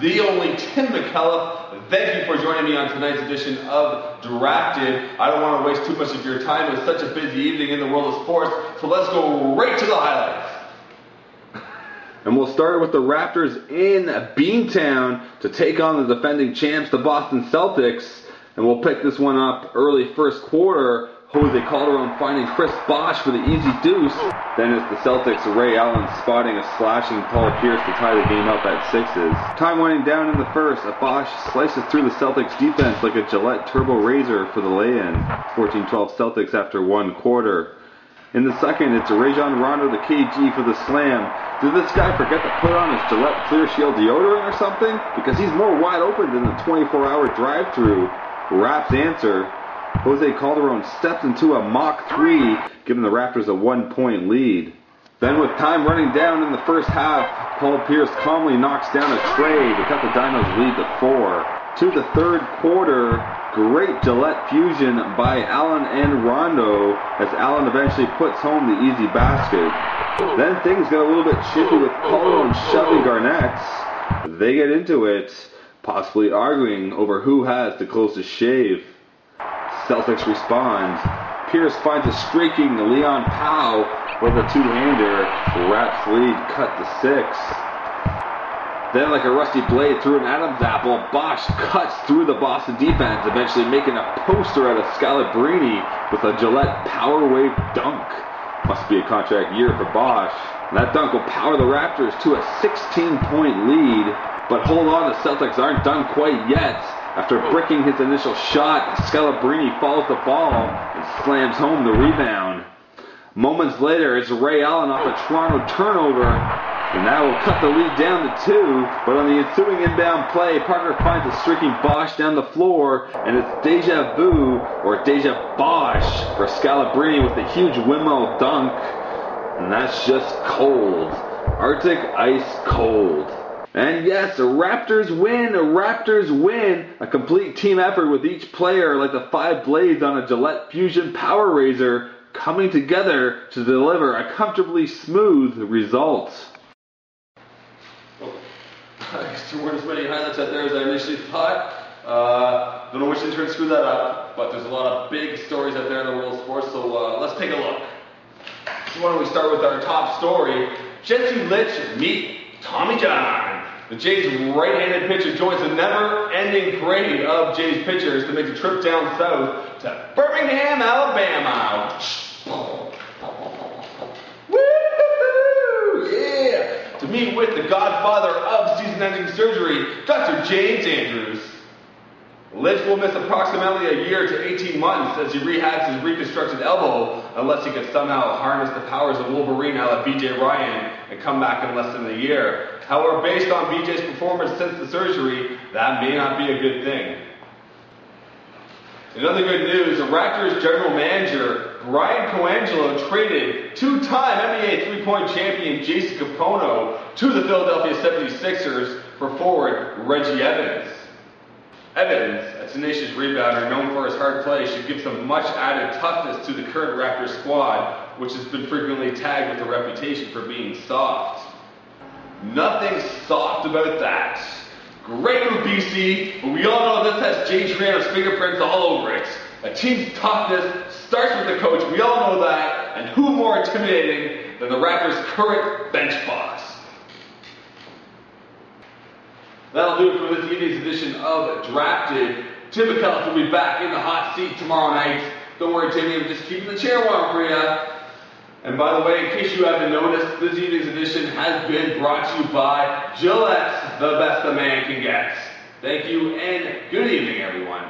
the only Tim McKelliff. Thank you for joining me on tonight's edition of Drafted. I don't want to waste too much of your time. It was such a busy evening in the world of sports, so let's go right to the highlights. And we'll start with the Raptors in Beantown to take on the defending champs, the Boston Celtics. And we'll pick this one up early first quarter. Jose Calderon finding Chris Bosh for the easy deuce. Then it's the Celtics' Ray Allen spotting a slashing Paul Pierce to tie the game up at 6s. Time winding down in the first, Bosh slices through the Celtics defense like a Gillette turbo razor for the lay-in. 14-12 Celtics after one quarter. In the second, it's Rajon Rondo to KG for the slam. Did this guy forget to put on his Gillette Clear Shield deodorant or something? Because he's more wide open than the 24-hour drive-thru. Raps answer. Jose Calderon steps into a mock three, giving the Raptors a 1-point lead. Then with time running down in the first half, Paul Pierce calmly knocks down a tray to cut the Dinos' lead to 4. To the third quarter, great Gillette fusion by Allen and Rondo as Allen eventually puts home the easy basket. Then things get a little bit chippy with Calderon shoving Garnett's. They get into it, possibly arguing over who has the closest shave. Celtics respond. Pierce finds a streaking Leon Powell with a two-hander. Raps lead cut to 6. Then, like a rusty blade through an Adam's apple, Bosh cuts through the Boston defense, eventually making a poster out of Scalabrine with a Gillette Power Wave dunk. Must be a contract year for Bosh. And that dunk will power the Raptors to a 16-point lead. But hold on, the Celtics aren't done quite yet. After bricking his initial shot, Scalabrine follows the ball and slams home the rebound. Moments later, it's Ray Allen off a Toronto turnover, and that will cut the lead down to 2. But on the ensuing inbound play, Parker finds a streaking Bosh down the floor, and it's deja vu, or deja Bosh, for Scalabrine with a huge windmill dunk. And that's just cold. Arctic ice cold. And yes, the Raptors win. A complete team effort with each player like the 5 blades on a Gillette Fusion Power Razor coming together to deliver a comfortably smooth result. I guess there weren't as many highlights out there as I initially thought. Don't know which intern screwed that up, but there's a lot of big stories out there in the world of sports, so let's take a look. So why don't we start with our top story. Jesse Litch meet Tommy John. The Jays' right-handed pitcher joins the never-ending parade of Jays pitchers to make a trip down south to Birmingham, Alabama. Woo! Yeah! To meet with the godfather of season-ending surgery, Dr. James Andrews. Litch will miss approximately a year to 18 months as he rehabs his reconstructed elbow, unless he can somehow harness the powers of Wolverine a la BJ Ryan and come back in less than a year. However, based on BJ's performance since the surgery, that may not be a good thing. In other good news, the Raptors general manager, Brian Colangelo, traded two-time NBA three-point champion Jason Capono to the Philadelphia 76ers for forward Reggie Evans. Evans, a tenacious rebounder known for his hard play, should give some much-added toughness to the current Raptors squad, which has been frequently tagged with a reputation for being soft. Nothing soft about that. Great move, BC, but we all know this has Jay Triano's fingerprints all over it. A team's toughness starts with the coach, we all know that, and who more intimidating than the Raptors' current bench boss? That'll do it for this evening's edition of Drafted. Tim McKelliff will be back in the hot seat tomorrow night. Don't worry, Timmy, I'm just keeping the chair warm for you. And by the way, in case you haven't noticed, this evening's edition has been brought to you by Gillette, the best a man can get. Thank you and good evening, everyone.